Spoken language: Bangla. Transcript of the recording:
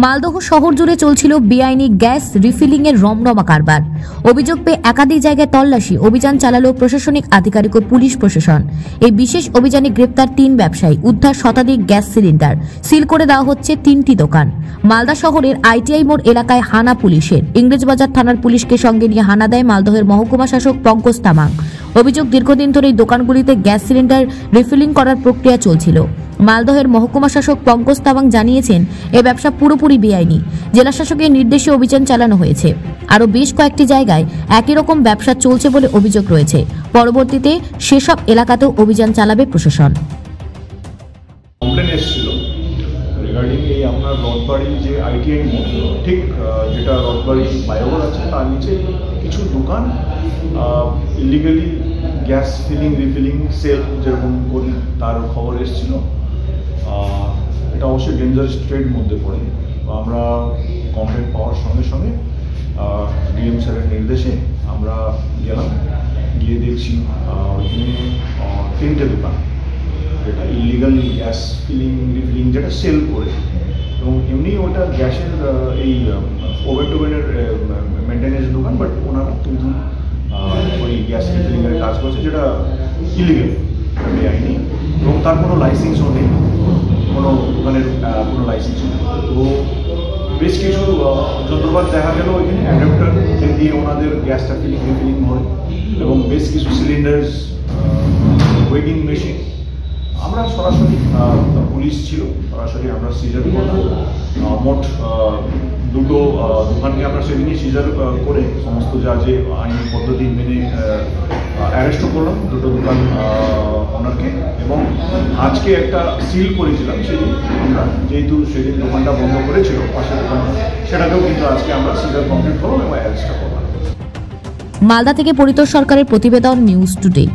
মালদহ শহর জুড়ে চলছিল বেআইনি গ্যাস রিফিলিং এর রমরমা কারবার। অভিযোগ পেয়ে একাধিক জায়গায় তল্লাশি অভিযান চালালো প্রশাসনিক আধিকারিক ও পুলিশ প্রশাসন। এই বিশেষ অভিযানে গ্রেপ্তার ৩ ব্যবসায়ী, উদ্ধার শতাধিক গ্যাস সিলিন্ডার, সিল করে দেওয়া হচ্ছে ৩টি দোকান। মালদা শহরের আইটিআই মোড় এলাকায় হানা পুলিশের। ইংরেজবাজার থানার পুলিশকে সঙ্গে নিয়ে হানা দেয় মালদহের মহকুমা শাসক পঙ্কজ তামাং। অভিযোগ, দীর্ঘদিন ধরে এই দোকানগুলিতে গ্যাস সিলিন্ডার রিফিলিং করার প্রক্রিয়া চলছিল। মালদহের মহকুমা শাসক পঙ্কজ তামাং জানিয়েছেন, এ ব্যবসা পুরোপুরি বেআইনি। জেলা শাসকের নির্দেশে অভিযান চালানো হয়েছে। আরও বেশ কয়েকটি জায়গায় একই রকম ব্যবসা চলছে বলে অভিযোগ রয়েছে। পরবর্তীতে সেসব এলাকাতেও অভিযান চালাবে প্রশাসন। কমপ্লেন এসেছিল রিগার্ডিং এই আপনার রথবাড়ি যে আইটিআই মোড়, ঠিক যেটা রথবাড়ি ফ্লাইওভার আছে তার নিচে কিছু দোকান illegally gas filling refilling sell যেরকম করি তার খবর এসেছিল। এটা অবশ্যই ডেঞ্জারাস ট্রেড মধ্যে পড়ে। আমরা কমপ্লেন পাওয়ার সঙ্গে সঙ্গে ডিএম স্যারের নির্দেশে আমরা গেলাম, গিয়ে দেখছি ওইখানে 3টে দোকান যেটা ইলিগাল গ্যাস ফিলিং রিফিলিং যেটা সেল করে, এবং এমনি ওটা গ্যাসের এই ওভেন টোভেনের মেনটেন্যান্স দোকান, বাট ওনারা কিন্তু ওই গ্যাস রিফিলিংয়ের কাজ করছে যেটা ইলিগাল, বেআইনি, এবং তার কোনো লাইসেন্সও নেই, কোনো দোকানের কোনো লাইসেন্সও নেই। তো বেশ কিছু যন্ত্রপাতি দেখা গেল ওইখানে অ্যাডাপ্টার যে দিয়ে ওনাদের গ্যাসটা ফিলিং রিফিলিং হয়, এবং বেশ কিছু সিলিন্ডার্স, ওয়েটিং মেশিন। আমরা সরাসরি পুলিশ ছিল, সরাসরি আমরা সিজার করলাম। মোট 2টো দোকানকে আমরা সেদিনই সিজার করে সমস্ত যা যে আইনি পদ্ধতি মেনে অ্যারেস্টও করলাম 2টো দোকান ওনারকে, এবং আজকে একটা সিল করেছিলাম সেদিন আমরা, যেহেতু সেদিন দোকানটা বন্ধ করেছিল পাশের দোকানটা, সেটাকেও কিন্তু আজকে আমরা সিজার কমপ্লিট করলাম এবং অ্যারেস্টটা করলাম। মালদা থেকে পরিতোষ সরকারের প্রতিবেদন, নিউজ টুডে।